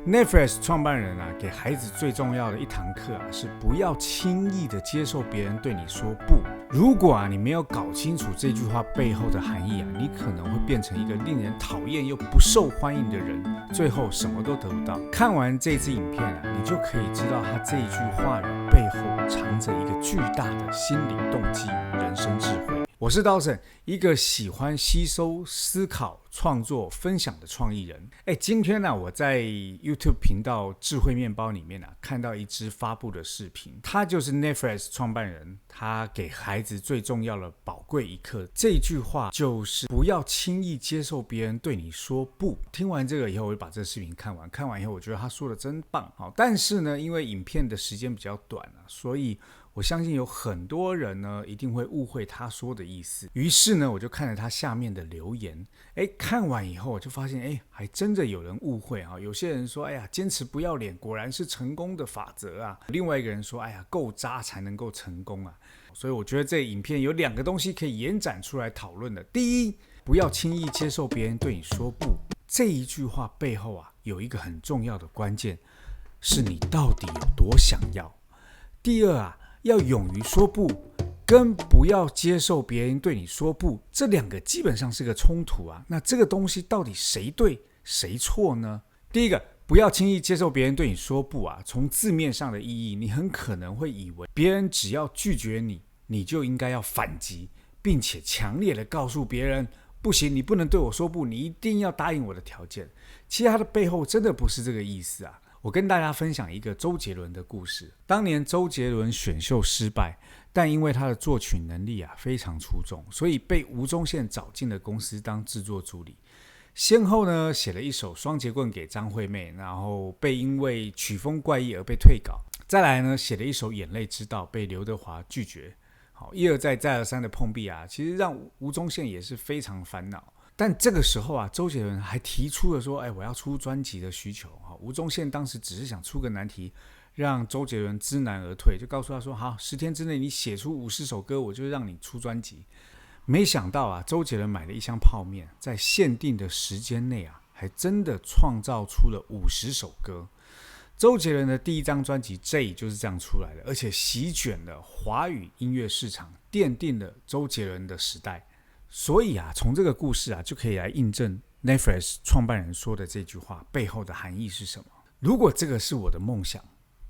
Netflix 创办人给孩子最重要的一堂课是不要轻易的接受别人对你说不。如果你没有搞清楚这句话背后的含义你可能会变成一个令人讨厌又不受欢迎的人，最后什么都得不到。看完这支影片你就可以知道他这一句话语背后藏着一个巨大的心理动机与人生智慧。我是Dawson，一个喜欢吸收、思考、创作、分享的创意人。今天我在 YouTube 频道智慧面包里面看到一支发布的视频，他就是 Netflix 创办人，他给孩子最重要的宝贵一课。这句话就是不要轻易接受别人对你说不。听完这个以后，我就把这个视频看完，看完以后我觉得他说的真棒。但是呢，因为影片的时间比较短所以我相信有很多人呢一定会误会他说的意思。于是呢，我就看了他下面的留言，看完以后我就发现还真的有人误会有些人说坚持不要脸果然是成功的法则另外一个人说够渣才能够成功所以我觉得这影片有两个东西可以延展出来讨论的。第一，不要轻易接受别人对你说不，这一句话背后有一个很重要的关键，是你到底有多想要。第二要勇于说不跟不要接受别人对你说不，这两个基本上是个冲突那这个东西到底谁对谁错呢？第一个，不要轻易接受别人对你说不从字面上的意义，你很可能会以为别人只要拒绝你，你就应该要反击，并且强烈的告诉别人不行，你不能对我说不，你一定要答应我的条件。其实它的背后真的不是这个意思我跟大家分享一个周杰伦的故事。当年周杰伦选秀失败，但因为他的作曲能力非常出众，所以被吴宗宪找进了公司当制作助理。先后呢写了一首《双截棍》给张惠妹，然后被因为曲风怪异而被退稿。再来呢写了一首《眼泪知道》，被刘德华拒绝。一而再再而三的碰壁其实让吴宗宪也是非常烦恼。但这个时候周杰伦还提出了说我要出专辑的需求。吴宗宪当时只是想出个难题，让周杰伦知难而退，就告诉他说好，10天之内你写出50首歌，我就让你出专辑。没想到周杰伦买了一箱泡面，在限定的时间内还真的创造出了50首歌。周杰伦的第一张专辑 J 就是这样出来的，而且席卷了华语音乐市场，奠定了周杰伦的时代。所以从这个故事就可以来印证 Netflix 创办人说的这句话背后的含义是什么。如果这个是我的梦想，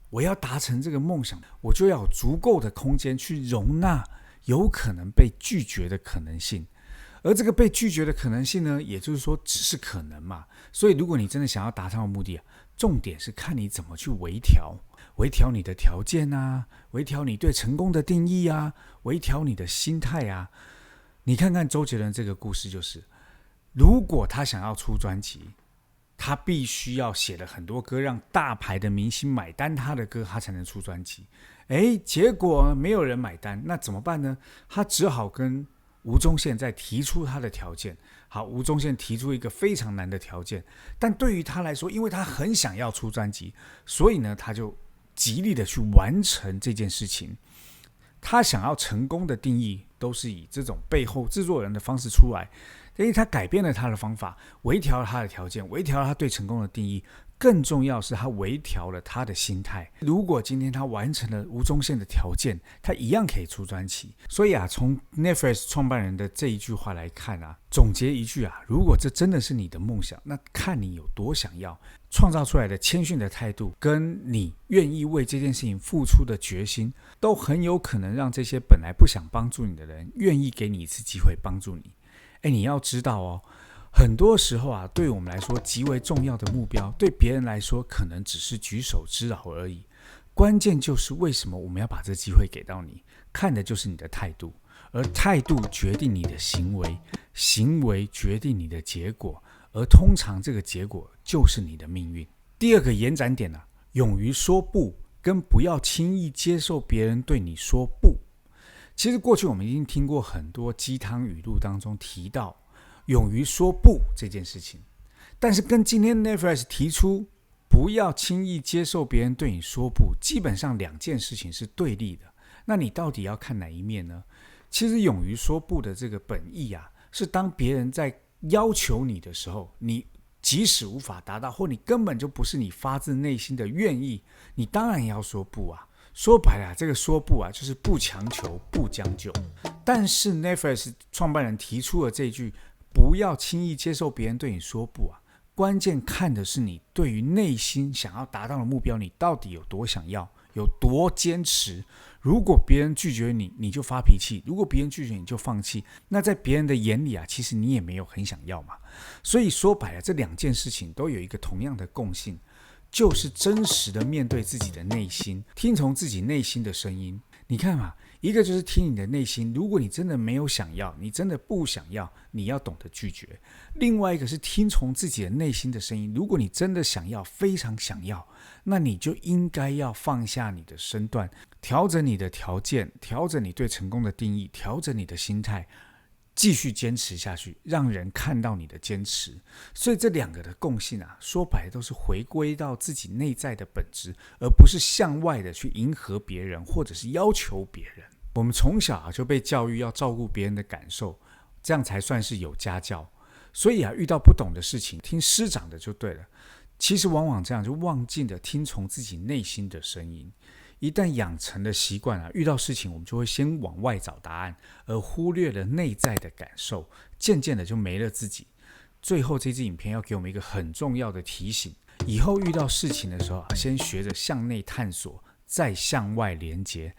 我要达成这个梦想，我就要有足够的空间去容纳有可能被拒绝的可能性。而这个被拒绝的可能性呢，也就是说只是可能嘛。所以如果你真的想要达到目的重点是看你怎么去微调你的条件微调你对成功的定义微调你的心态你看看周杰伦这个故事，就是如果他想要出专辑，他必须要写了很多歌，让大牌的明星买单他的歌，他才能出专辑。结果没有人买单，那怎么办呢？他只好跟吴宗宪再提出他的条件。好，吴宗宪提出一个非常难的条件，但对于他来说，因为他很想要出专辑，所以呢，他就极力的去完成这件事情。他想要成功的定义都是以这种背后制作人的方式出来，因为他改变了他的方法，微调了他的条件，微调了他对成功的定义，更重要是他微调了他的心态。如果今天他完成了吴宗宪的条件，他一样可以出专辑。所以从 Netflix 创办人的这一句话来看总结一句如果这真的是你的梦想，那看你有多想要，创造出来的谦逊的态度跟你愿意为这件事情付出的决心，都很有可能让这些本来不想帮助你的人愿意给你一次机会帮助你。你要知道很多时候对我们来说极为重要的目标，对别人来说可能只是举手之劳而已。关键就是为什么我们要把这机会给到你，看的就是你的态度，而态度决定你的行为，行为决定你的结果，而通常这个结果就是你的命运。第二个延展点勇于说不跟不要轻易接受别人对你说不。其实过去我们已经听过很多鸡汤语录当中提到勇于说不这件事情，但是跟今天 Netflix 提出不要轻易接受别人对你说不，基本上两件事情是对立的。那你到底要看哪一面呢？其实勇于说不的这个本意是当别人在要求你的时候，你即使无法达到，或你根本就不是你发自内心的愿意，你当然也要说不啊。说白了，这个说不啊，就是不强求、不将就。但是 Netflix 创办人提出了这句不要轻易接受别人对你说不啊，关键看的是你对于内心想要达到的目标，你到底有多想要，有多坚持。如果别人拒绝你，你就发脾气；如果别人拒绝你就放弃，那在别人的眼里啊，其实你也没有很想要嘛。所以说白了，这两件事情都有一个同样的共性，就是真实的面对自己的内心，听从自己内心的声音。你看嘛，一个就是听你的内心，如果你真的没有想要，你真的不想要，你要懂得拒绝；另外一个是听从自己的内心的声音，如果你真的想要，非常想要，那你就应该要放下你的身段，调整你的条件，调整你对成功的定义，调整你的心态，继续坚持下去，让人看到你的坚持。所以这两个的共性啊，说白了都是回归到自己内在的本质，而不是向外的去迎合别人或者是要求别人。我们从小啊就被教育要照顾别人的感受，这样才算是有家教。所以啊，遇到不懂的事情，听师长的就对了。其实往往这样就忘记了听从自己内心的声音。一旦养成了习惯啊，遇到事情我们就会先往外找答案，而忽略了内在的感受，渐渐的就没了自己。最后这支影片要给我们一个很重要的提醒，以后遇到事情的时候啊，先学着向内探索，再向外连接。